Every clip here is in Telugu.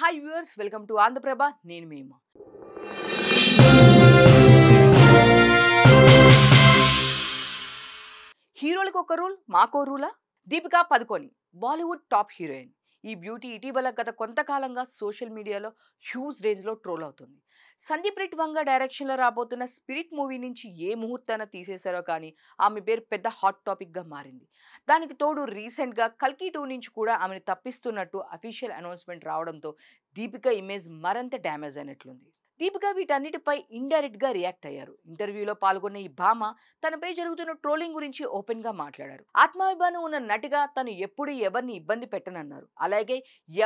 Hi viewers, welcome to Andhra Prabha. నేను మీమా. హీరోలకు ఒక రూల్, మాకో రూలా? Deepika Padukone Bollywood top heroine. ఈ బ్యూటీ ఇటీవల గత కొంతకాలంగా సోషల్ మీడియాలో హ్యూజ్ రేంజ్లో ట్రోల్ అవుతుంది. సందీప్ రెడ్డి వంగ డైరెక్షన్లో రాబోతున్న స్పిరిట్ మూవీ నుంచి ఏ ముహూర్తాన తీసేశారో కానీ ఆమె పేరు పెద్ద హాట్ టాపిక్గా మారింది. దానికి తోడు రీసెంట్గా కల్కి 2 నుంచి కూడా ఆమెను తప్పిస్తున్నట్టు అఫీషియల్ అనౌన్స్మెంట్ రావడంతో దీపిక ఇమేజ్ మరింత డ్యామేజ్ అయినట్లుంది. దీపిక వీటన్నిటిపై ఇండైరెక్ట్ గా రియాక్ట్ అయ్యారు. ఇంటర్వ్యూలో పాల్గొన్న ఈ భామ తనపై జరుగుతున్న ట్రోలింగ్ గురించి ఓపెన్ గా మాట్లాడారు. ఆత్మాభిమానం ఉన్న నటిగా తను ఎప్పుడు ఎవరిని ఇబ్బంది పెట్టనన్నారు. అలాగే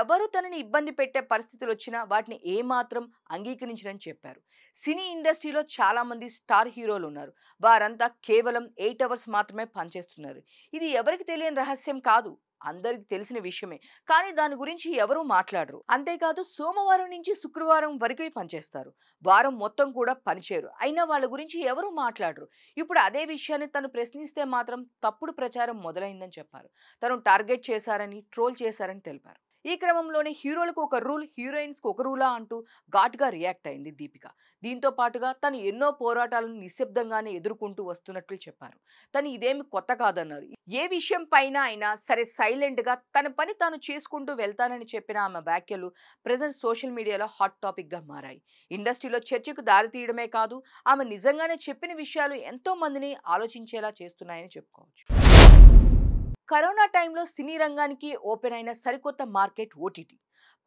ఎవరు తనని ఇబ్బంది పెట్టే పరిస్థితులు వచ్చినా వాటిని ఏమాత్రం అంగీకరించనని చెప్పారు. సినీ ఇండస్ట్రీలో చాలా మంది స్టార్ హీరోలు ఉన్నారు. వారంతా కేవలం 8 అవర్స్ మాత్రమే పనిచేస్తున్నారు. ఇది ఎవరికి తెలియని రహస్యం కాదు, అందరికి తెలిసిన విషయమే. కానీ దాని గురించి ఎవరూ మాట్లాడరు. అంతేకాదు, సోమవారం నుంచి శుక్రవారం వరకే పనిచేస్తారు. వారం మొత్తం కూడా పనిచేయరు. అయినా వాళ్ళ గురించి ఎవరూ మాట్లాడరు. ఇప్పుడు అదే విషయాన్ని తను ప్రశ్నిస్తే మాత్రం తప్పుడు ప్రచారం మొదలైందని చెప్పారు. తను టార్గెట్ చేశారని, ట్రోల్ చేశారని తెలిపారు. ఈ క్రమంలోనే హీరోలకు ఒక రూల్, హీరోయిన్స్కి ఒక రూలా అంటూ ఘాటుగా రియాక్ట్ అయింది దీపిక. దీంతో పాటుగా తను ఎన్నో పోరాటాలను నిశ్శబ్దంగానే ఎదుర్కొంటూ వస్తున్నట్లు చెప్పారు. తను ఇదేమి కొత్త కాదన్నారు. ఏ విషయం పైన అయినా సరే సైలెంట్ గా తన పని తాను చేసుకుంటూ వెళ్తానని చెప్పిన ఆమె వ్యాఖ్యలు ప్రజెంట్ సోషల్ మీడియాలో హాట్ టాపిక్ గా మారాయి. ఇండస్ట్రీలో చర్చకు దారి తీయడమే కాదు, ఆమె నిజంగానే చెప్పిన విషయాలు ఎంతో మందిని ఆలోచించేలా చేస్తున్నాయని చెప్పుకోవచ్చు. కరోనా టైంలో సినీ రంగానికి ఓపెన్ అయిన సరికొత్త మార్కెట్ ఓటీటీ.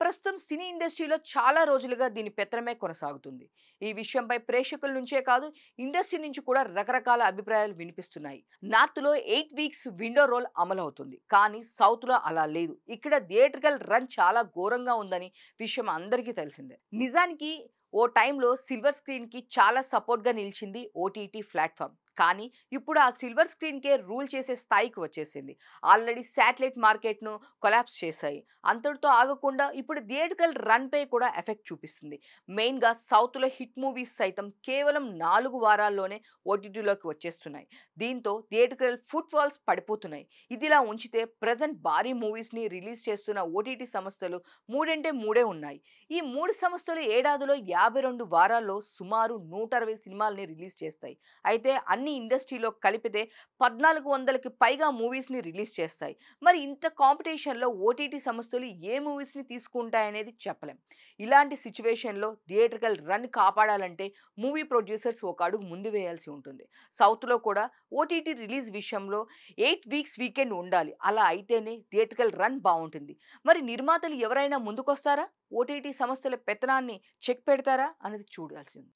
ప్రస్తుతం సినీ ఇండస్ట్రీలో చాలా రోజులుగా దీని పెత్తనమే కొనసాగుతుంది. ఈ విషయంపై ప్రేక్షకుల నుంచే కాదు, ఇండస్ట్రీ నుంచి కూడా రకరకాల అభిప్రాయాలు వినిపిస్తున్నాయి. నార్త్లో 8 వీక్స్ విండో రోల్ అమలవుతుంది, కానీ సౌత్లో అలా లేదు. ఇక్కడ థియేట్రికల్ రన్ చాలా ఘోరంగా ఉందని విషయం అందరికీ తెలిసిందే. నిజానికి ఓ టైంలో సిల్వర్ స్క్రీన్కి చాలా సపోర్ట్గా నిలిచింది ఓటీటీ ప్లాట్ఫామ్. కానీ ఇప్పుడు ఆ సిల్వర్ స్క్రీన్కే రూల్ చేసే స్థాయికి వచ్చేసింది. ఆల్రెడీ శాటిలైట్ మార్కెట్ను కొలాప్స్ చేశాయి. అంతటితో ఆగకుండా ఇప్పుడు థియేట్రికల్ రన్పై కూడా ఎఫెక్ట్ చూపిస్తుంది. మెయిన్గా సౌత్లో హిట్ మూవీస్ సైతం కేవలం 4 వారాల్లోనే ఓటీటీలోకి వచ్చేస్తున్నాయి. దీంతో థియేట్రికల్ ఫుట్ ఫాల్స్ పడిపోతున్నాయి. ఇదిలా ఉంచితే ప్రజెంట్ భారీ మూవీస్ని రిలీజ్ చేస్తున్న ఓటీటీ సంస్థలు 3 అంటే 3 ఉన్నాయి. ఈ 3 సంస్థలు ఏడాదిలో 52 వారాల్లో సుమారు 160 సినిమాల్ని రిలీజ్ చేస్తాయి. అయితే అన్ని ఇండస్ట్రీలో కలిపితే 1400కి పైగా మూవీస్ని రిలీజ్ చేస్తాయి. మరి ఇంత కాంపిటీషన్లో ఓటీటీ సంస్థలు ఏ మూవీస్ని తీసుకుంటాయనేది చెప్పలేం. ఇలాంటి సిచ్యువేషన్లో థియేట్రికల్ రన్ కాపాడాలంటే మూవీ ప్రొడ్యూసర్స్ ఒక అడుగు ముందు వేయాల్సి ఉంటుంది. సౌత్లో కూడా ఓటీటీ రిలీజ్ విషయంలో 8 వీక్స్ వీకెండ్ ఉండాలి. అలా అయితేనే థియేట్రికల్ రన్ బాగుంటుంది. మరి నిర్మాతలు ఎవరైనా ముందుకొస్తారా? ఓటీటీ సంస్థల పెత్తనాన్ని చెక్ పెడతారా అనేది చూడాల్సింది.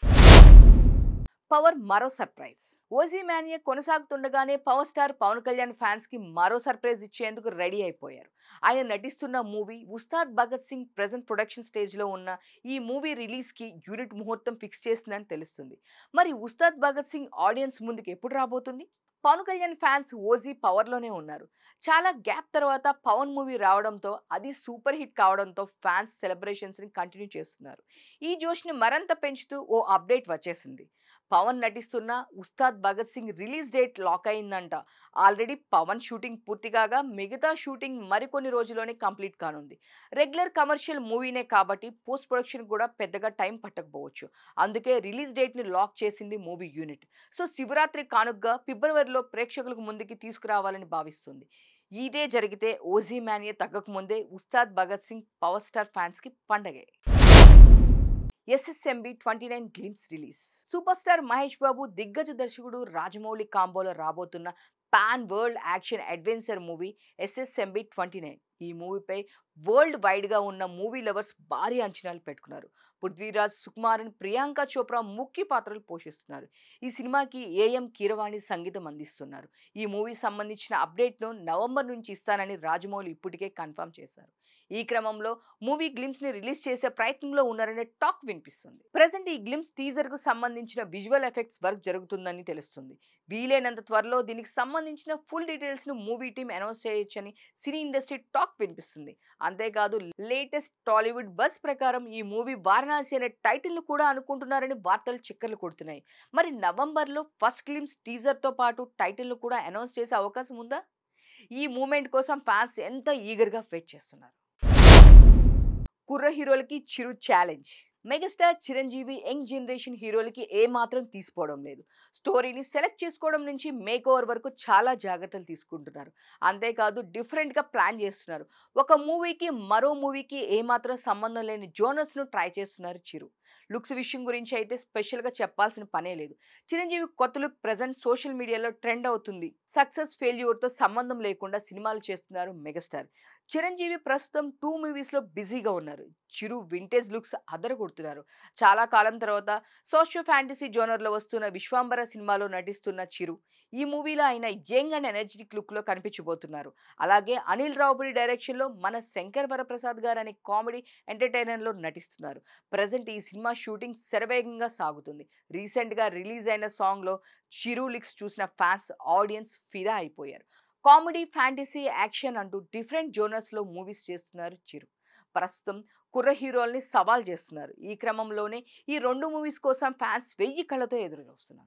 పవర్ మరో సర్ప్రైజ్. ఓజీ మానియా కొనసాగుతుండగానే power star Pawan Kalyan fans కి మరో సర్ప్రైజ్ ఇచ్చేందుకు రెడీ అయిపోయారు. ఆయన నటిస్తున్న movie Ustaad Bhagat Singh present production stage లో ఉన్న ఈ మూవీ రిలీజ్ కి యూనిట్ ముహూర్తం ఫిక్స్ చేస్తుందని తెలుస్తుంది. మరి ఉస్తాద్ భగత్ సింగ్ ఆడియన్స్ ముందుకు ఎప్పుడు రాబోతుంది? పవన్ కళ్యాణ్ ఫ్యాన్స్ ఓజీ పవర్లోనే ఉన్నారు. చాలా గ్యాప్ తర్వాత పవన్ మూవీ రావడంతో, అది సూపర్ హిట్ కావడంతో ఫ్యాన్స్ సెలబ్రేషన్స్ని కంటిన్యూ చేస్తున్నారు. ఈ జోష్ని మరింత పెంచుతూ ఓ అప్డేట్ వచ్చేసింది. పవన్ నటిస్తున్న Ustaad Bhagat Singh release date lock అయిందంట. ఆల్రెడీ పవన్ షూటింగ్ పూర్తి కాగా మిగతా షూటింగ్ మరికొన్ని రోజుల్లోనే కంప్లీట్ కానుంది. రెగ్యులర్ కమర్షియల్ మూవీనే కాబట్టి పోస్ట్ ప్రొడక్షన్ కూడా పెద్దగా టైం పట్టకపోవచ్చు. అందుకే రిలీజ్ డేట్ని లాక్ చేసింది మూవీ యూనిట్. సో శివరాత్రి కానుకగా ఫిబ్రవరిలో ప్రేక్షకులకు ముందుకి తీసుకురావాలని భావిస్తుంది. ఇదే జరిగితే ఓజీ మానియా తగ్గకముందే Ustaad Bhagat Singh power star fans కి పండగే. SSMB 29 glimpse release. Super star Mahesh Babu, దిగ్గజ దర్శకుడు రాజమౌళి కాంబోలో రాబోతున్న pan world action adventure movie SSMB 29. ఈ మూవీపై వరల్డ్ వైడ్ గా ఉన్న మూవీ లవర్స్ భారీ అంచనాలు పెట్టుకున్నారు. పృథ్వీరాజ్, సుకుమారన్, ప్రియాంక చోప్రా ముఖ్య పాత్రలు పోషిస్తున్నారు. ఈ సినిమాకి ఏఎం కీరవాణి సంగీతం అందిస్తున్నారు. ఈ మూవీ సంబంధించిన అప్డేట్ను నవంబర్ నుంచి ఇస్తానని రాజమౌళి ఇప్పటికే కన్ఫర్మ్ చేశారు. ఈ క్రమంలో మూవీ గ్లిమ్స్ ని రిలీజ్ చేసే ప్రయత్నంలో ఉన్నారనే టాక్ వినిపిస్తుంది. ప్రెసెంట్ ఈ గ్లిమ్స్ టీజర్ కు సంబంధించిన విజువల్ ఎఫెక్ట్స్ వర్క్ జరుగుతుందని తెలుస్తుంది. వీలైనంత త్వరలో దీనికి సంబంధించిన ఫుల్ డీటెయిల్స్ ను మూవీ టీమ్ అనౌన్స్ చేయొచ్చని సినీ ఇండస్ట్రీ టాక్ వినిపిస్తుంది. అంతేకాదు, లేటెస్ట్ టాలీవుడ్ బస్ ప్రకారం ఈ మూవీ వారణాసి అనే టైటిల్ ను కూడా అనుకుంటున్నారని వార్తలు చక్కర్లు కొడుతున్నాయి. మరి నవంబర్లో ఫస్ట్ గ్లిమ్స్ టీజర్ తో పాటు టైటిల్ ను కూడా అనౌన్స్ చేసే అవకాశం ఉందా? ఈ మూమెంట్ కోసం ఫ్యాన్స్ ఎంత ఈగర్ గా వెయిట్ చేస్తున్నారు. కుర్ర హీరోలకి Chiru challenge. Megastar Chiranjeevi young generation హీరోలకి ఏమాత్రం తీసిపోవడం లేదు. స్టోరీని సెలెక్ట్ చేసుకోవడం నుంచి మేక్ ఓవర్ వరకు చాలా జాగ్రత్తలు తీసుకుంటున్నారు. అంతేకాదు డిఫరెంట్‌గా ప్లాన్ చేస్తున్నారు. ఒక మూవీకి మరో మూవీకి ఏమాత్రం సంబంధం లేని జోనర్స్‌ను ట్రై చేస్తున్నారు చిరు. లుక్స్ విషయం గురించి అయితే స్పెషల్‌గా చెప్పాల్సిన పనే లేదు. చిరంజీవి కొత్త లుక్ ప్రెజెంట్ సోషల్ మీడియాలో ట్రెండ్ అవుతుంది. సక్సెస్, ఫెయిల్యూర్‌తో సంబంధం లేకుండా సినిమాలు చేస్తున్నారు మెగాస్టార్. చిరంజీవి ప్రస్తుతం 2 మూవీస్‌లో బిజీగా ఉన్నారు. చిరు వింటేజ్ లుక్స్ అదరగొడుతున్నారు. చాలా కాలం తర్వాత సోషియో ఫ్యాంటసీ జోనర్‌లో వస్తున్న 'విశ్వంబర' సినిమాలో నటిస్తున్న చిరు ఈ మూవీలో ఆయన యంగ్ అండ్ ఎనర్జిటిక్ లుక్‌లో కనిపించబోతున్నారు. అలాగే అనిల్ రావుపూడి డైరెక్షన్‌లో మన శంకర్ వరప్రసాద్ గారు అనే కామెడీ ఎంటర్‌టైనర్‌లో నటిస్తున్నారు. ప్రెజెంట్ ఈ సినిమా షూటింగ్ శరవేగంగా సాగుతుంది. రీసెంట్‌గా రిలీజ్ అయిన సాంగ్‌లో చిరు లిక్స్ చూసిన ఫ్యాన్స్, ఆడియన్స్ ఫిదా అయిపోయారు. కామెడీ, ఫ్యాంటసీ, యాక్షన్ అంటూ డిఫరెంట్ జోనర్స్‌లో మూవీస్ చేస్తున్నారు చిరు. ప్రస్తుతం కుర్ర హీరోల్ని సవాల్ చేస్తున్నారు. ఈ క్రమంలోనే ఈ 2 మూవీస్ కోసం ఫ్యాన్స్ వెయ్యి కళ్ళతో ఎదురు చూస్తున్నారు.